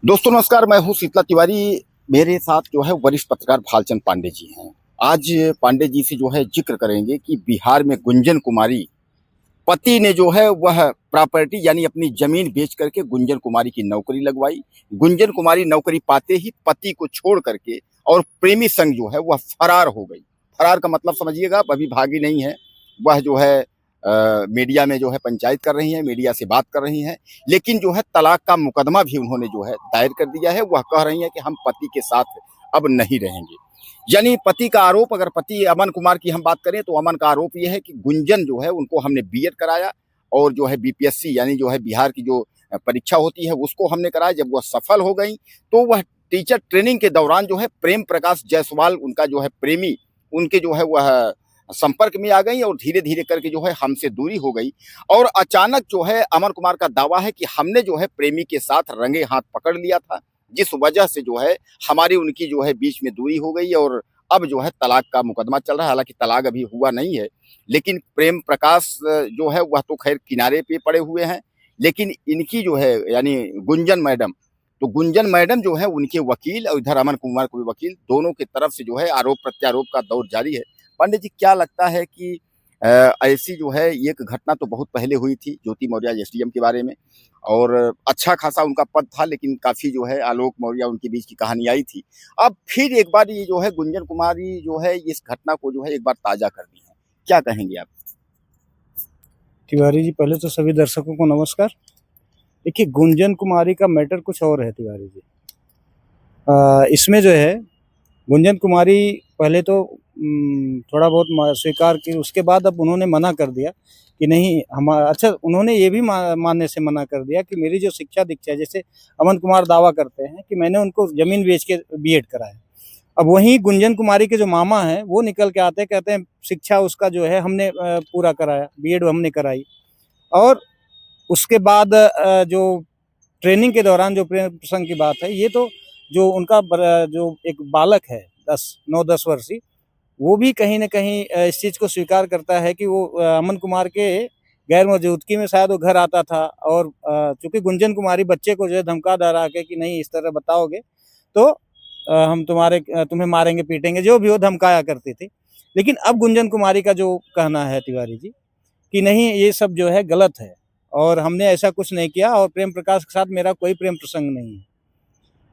दोस्तों नमस्कार, मैं हूं शीतला तिवारी। मेरे साथ जो है वरिष्ठ पत्रकार भालचंद पांडे जी हैं। आज पांडे जी से जो है जिक्र करेंगे कि बिहार में गुंजन कुमारी पति ने जो है वह प्रॉपर्टी यानी अपनी जमीन बेच करके गुंजन कुमारी की नौकरी लगवाई। गुंजन कुमारी नौकरी पाते ही पति को छोड़ करके और प्रेमी संग जो है वह फरार हो गई। फरार का मतलब समझिएगा, अभी भागी नहीं है। वह जो है मीडिया में जो है पंचायत कर रही हैं, मीडिया से बात कर रही हैं। लेकिन जो है तलाक का मुकदमा भी उन्होंने जो है दायर कर दिया है। वह कह रही हैं कि हम पति के साथ अब नहीं रहेंगे। यानी पति का आरोप, अगर पति अमन कुमार की हम बात करें तो अमन का आरोप यह है कि गुंजन जो है उनको हमने बीएड कराया और जो है बीपीएससी यानी जो है बिहार की जो परीक्षा होती है उसको हमने कराया। जब वह सफल हो गई तो वह टीचर ट्रेनिंग के दौरान जो है प्रेम प्रकाश जायसवाल उनका जो है प्रेमी उनके जो है वह संपर्क में आ गई और धीरे धीरे करके जो है हमसे दूरी हो गई। और अचानक जो है अमन कुमार का दावा है कि हमने जो है प्रेमी के साथ रंगे हाथ पकड़ लिया था, जिस वजह से जो है हमारी उनकी जो है बीच में दूरी हो गई और अब जो है तलाक का मुकदमा चल रहा है। हालांकि तलाक अभी हुआ नहीं है, लेकिन प्रेम प्रकाश जो है वह तो खैर किनारे पे पड़े हुए हैं। लेकिन इनकी जो है यानी गुंजन मैडम, तो गुंजन मैडम जो है उनके वकील और इधर अमन कुमार को भी वकील, दोनों की तरफ से जो है आरोप प्रत्यारोप का दौर जारी है। पांडे जी, क्या लगता है कि ऐसी जो है एक घटना तो बहुत पहले हुई थी ज्योति मौर्य एसडीएम के बारे में, और अच्छा खासा उनका पद था, लेकिन काफी जो है आलोक मौर्य उनके बीच की कहानी आई थी। अब फिर एक बार ये जो है गुंजन कुमारी जो है इस घटना को जो है एक बार ताजा कर दी है, क्या कहेंगे आप? तिवारी जी, पहले तो सभी दर्शकों को नमस्कार। देखिए, गुंजन कुमारी का मैटर कुछ और है तिवारी जी। इसमें जो है गुंजन कुमारी पहले तो थोड़ा बहुत स्वीकार की, उसके बाद अब उन्होंने मना कर दिया कि नहीं हम अच्छा, उन्होंने ये भी मानने से मना कर दिया कि मेरी जो शिक्षा दीक्षा है, जैसे अमन कुमार दावा करते हैं कि मैंने उनको ज़मीन बेच के बीएड कराया। अब वहीं गुंजन कुमारी के जो मामा हैं वो निकल के आते हैं, कहते हैं शिक्षा उसका जो है हमने पूरा कराया, बीएड हमने कराई। और उसके बाद जो ट्रेनिंग के दौरान जो प्रेम प्रसंग की बात है, ये तो जो उनका जो एक बालक है 9-10 वर्षीय, वो भी कहीं न कहीं इस चीज़ को स्वीकार करता है कि वो अमन कुमार के गैर मौजूदगी में शायद वो घर आता था और चूँकि गुंजन कुमारी बच्चे को जो है धमका डरा के कि नहीं इस तरह बताओगे तो हम तुम्हें मारेंगे, पीटेंगे, जो भी हो धमकाया करती थी। लेकिन अब गुंजन कुमारी का जो कहना है तिवारी जी कि नहीं ये सब जो है गलत है और हमने ऐसा कुछ नहीं किया और प्रेम प्रकाश के साथ मेरा कोई प्रेम प्रसंग नहीं है।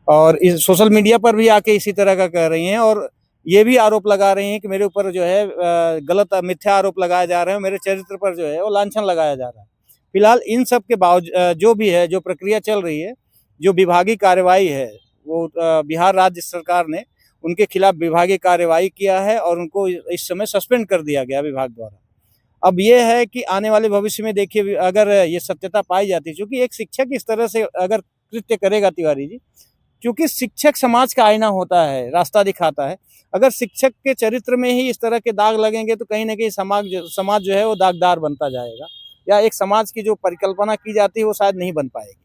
और इस सोशल मीडिया पर भी आके इसी तरह का कह रही हैं और ये भी आरोप लगा रही हैं कि मेरे ऊपर जो है गलत मिथ्या आरोप लगाए जा रहे हैं, मेरे चरित्र पर जो है वो लांछन लगाया जा रहा है। फिलहाल इन सब के बावजूद जो भी है, जो प्रक्रिया चल रही है, जो विभागीय कार्रवाई है, वो बिहार राज्य सरकार ने उनके खिलाफ विभागीय कार्रवाई किया है और उनको इस समय सस्पेंड कर दिया गया विभाग द्वारा। अब ये है कि आने वाले भविष्य में देखिए अगर ये सत्यता पाई जाती है, क्योंकि एक शिक्षक इस तरह से अगर कृत्य करेगा तिवारी जी, क्योंकि शिक्षक समाज का आईना होता है, रास्ता दिखाता है। अगर शिक्षक के चरित्र में ही इस तरह के दाग लगेंगे तो कहीं न कहीं समाज जो है वो दागदार बनता जाएगा या एक समाज की जो परिकल्पना की जाती है वो शायद नहीं बन पाएगी।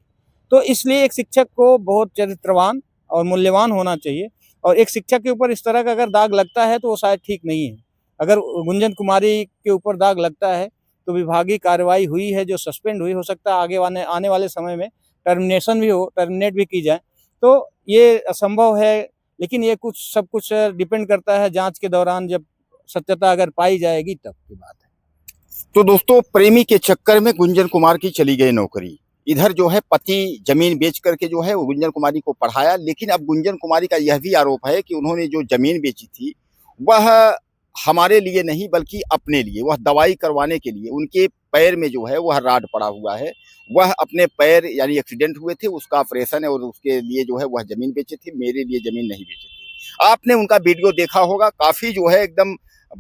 तो इसलिए एक शिक्षक को बहुत चरित्रवान और मूल्यवान होना चाहिए और एक शिक्षक के ऊपर इस तरह का अगर दाग लगता है तो वो शायद ठीक नहीं है। अगर गुंजन कुमारी के ऊपर दाग लगता है तो विभागीय कार्रवाई हुई है जो सस्पेंड हुई, हो सकता है आगे आने वाले समय में टर्मिनेट भी की जाए। तो ये असंभव है, लेकिन ये सब कुछ डिपेंड करता है जाँच के दौरान, जब सत्यता अगर पाई जाएगी तब की बात है। तो दोस्तों, प्रेमी के चक्कर में गुंजन कुमार की चली गई नौकरी। इधर जो है पति जमीन बेच करके जो है वो गुंजन कुमारी को पढ़ाया। लेकिन अब गुंजन कुमारी का यह भी आरोप है कि उन्होंने जो जमीन बेची थी वह हमारे लिए नहीं बल्कि अपने लिए, वह दवाई करवाने के लिए। उनके पैर में जो है वह राड पड़ा हुआ है। वह अपने पैर यानी एक्सीडेंट हुए थे, उसका ऑपरेशन है और उसके लिए जो है वह जमीन बेचे थे, मेरे लिए जमीन नहीं बेचे थे। आपने उनका वीडियो देखा होगा, काफी जो है एकदम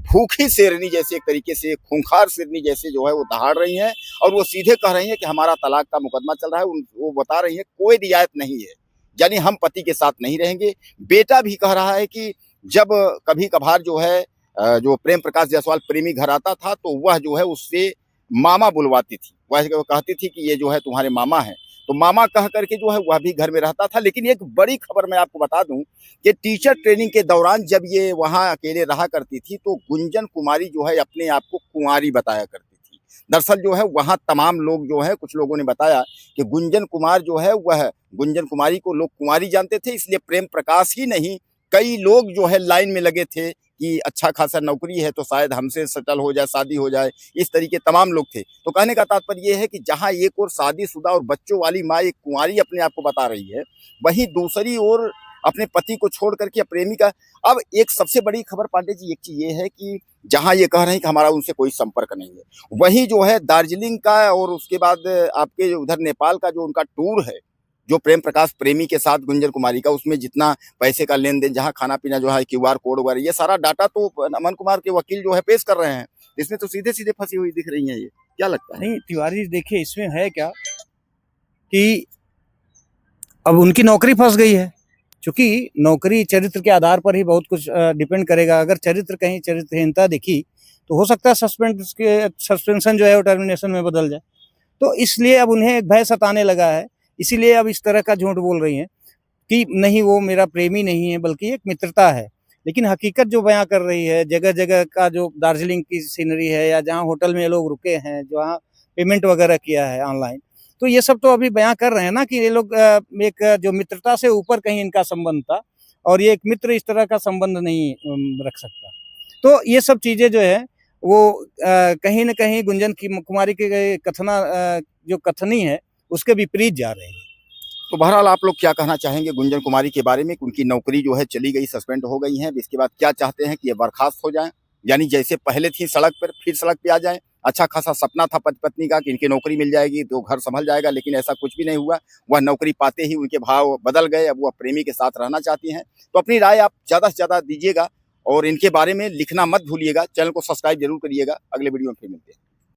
भूखी शेरनी जैसे, एक तरीके से खूंखार शेरनी जैसे जो है वो दहाड़ रही हैं और वो सीधे कह रही हैं कि हमारा तलाक का मुकदमा चल रहा है। वो बता रही हैं कोई रियायत नहीं है, यानी हम पति के साथ नहीं रहेंगे। बेटा भी कह रहा है कि जब कभी कभार जो है जो प्रेम प्रकाश जायसवाल प्रेमी घर आता था तो वह जो है उससे मामा बुलवाती थी, वह कहती थी कि ये जो है तुम्हारे मामा हैं, तो मामा कह करके जो है वह भी घर में रहता था। लेकिन एक बड़ी खबर मैं आपको बता दूं कि टीचर ट्रेनिंग के दौरान जब ये वहां अकेले रहा करती थी तो गुंजन कुमारी जो है अपने आप को कुंवारी बताया करती थी। दरअसल जो है वहाँ तमाम लोग जो है, कुछ लोगों ने बताया कि गुंजन कुमार जो है वह गुंजन कुमारी को लोग कुमारी जानते थे, इसलिए प्रेम प्रकाश ही नहीं कई लोग जो है लाइन में लगे थे कि अच्छा खासा नौकरी है तो शायद हमसे सेटल हो जाए, शादी हो जाए, इस तरीके तमाम लोग थे। तो कहने का तात्पर्य ये है कि जहाँ एक ओर शादीशुदा और बच्चों वाली माँ एक कुंवारी अपने आप को बता रही है, वहीं दूसरी ओर अपने पति को छोड़ करके प्रेमिका। अब एक सबसे बड़ी खबर पांडे जी एक चीज ये है कि जहां ये कह रहे हैं कि हमारा उनसे कोई संपर्क नहीं है, वहीं जो है दार्जिलिंग का और उसके बाद आपके उधर नेपाल का जो उनका टूर है, जो प्रेम प्रकाश प्रेमी के साथ गुंजन कुमारी का, उसमें जितना पैसे का लेन देन, जहाँ खाना पीना जो है, QR कोड वगैरह, ये सारा डाटा तो अमन कुमार के वकील जो है पेश कर रहे हैं। इसमें तो सीधे सीधे फंसी हुई दिख रही है, ये क्या लगता है? नहीं तिवारी देखिए, इसमें है क्या कि अब उनकी नौकरी फंस गई है, क्योंकि नौकरी चरित्र के आधार पर ही बहुत कुछ डिपेंड करेगा। अगर चरित्र कहीं चरित्रहीनता दिखी तो हो सकता है सस्पेंशन जो है वो टर्मिनेशन में बदल जाए। तो इसलिए अब उन्हें एक भय सताने लगा है, इसीलिए अब इस तरह का झूठ बोल रही हैं कि नहीं वो मेरा प्रेमी नहीं है बल्कि एक मित्रता है। लेकिन हकीकत जो बयां कर रही है, जगह जगह का जो दार्जिलिंग की सीनरी है या जहां होटल में लोग रुके हैं, जहां पेमेंट वगैरह किया है ऑनलाइन, तो ये सब तो अभी बयां कर रहे हैं ना कि ये लोग एक जो मित्रता से ऊपर कहीं इनका संबंध था, और ये एक मित्र इस तरह का संबंध नहीं रख सकता। तो ये सब चीजें जो है वो कहीं न कहीं गुंजन कुमारी के जो कथनी है उसके विपरीत जा रही है। तो बहरहाल आप लोग क्या कहना चाहेंगे गुंजन कुमारी के बारे में? उनकी नौकरी जो है चली गई, सस्पेंड हो गई है, इसके बाद क्या चाहते हैं कि ये बर्खास्त हो जाएं, यानी जैसे पहले थी सड़क पर फिर सड़क पे आ जाएं? अच्छा खासा सपना था पति पत्नी का कि इनकी नौकरी मिल जाएगी तो घर संभल जाएगा, लेकिन ऐसा कुछ भी नहीं हुआ। वह नौकरी पाते ही उनके भाव बदल गए, अब वह प्रेमी के साथ रहना चाहती हैं। तो अपनी राय आप ज़्यादा से ज़्यादा दीजिएगा और इनके बारे में लिखना मत भूलिएगा। चैनल को सब्सक्राइब जरूर करिएगा। अगले वीडियो में फिर मिलते हैं।